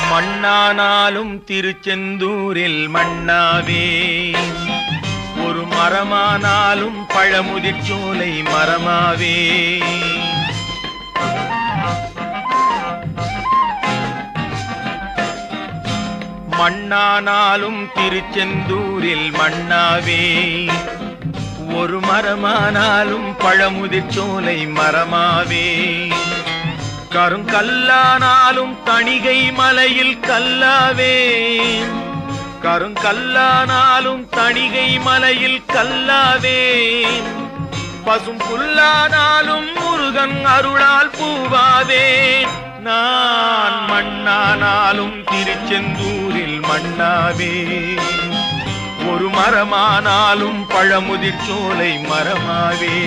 மண்ணானாலும் திருச்செந்தூரில் மண்ணாவே, ஒரு மரமானாலும் பழமுதிர்ச்சோலை மரமாவே. மண்ணானாலும் திருச்செந்தூரில் மண்ணாவே, ஒரு மரமானாலும் பழமுதிர்ச்சோலை மரமாவே. கருங்கல்லானாலும் தணிகை மலையில் கல்லாவே, கருங்கல்லானாலும் தணிகை மலையில் கல்லாவே. பசும் புல்லானாலும் முருகன் அருளால் பூவாவே. நான் மண்ணானாலும் திருச்செந்தூரில் மண்ணாவே, ஒரு மரமானாலும் பழமுதிர்ச்சோலை மரமாவே.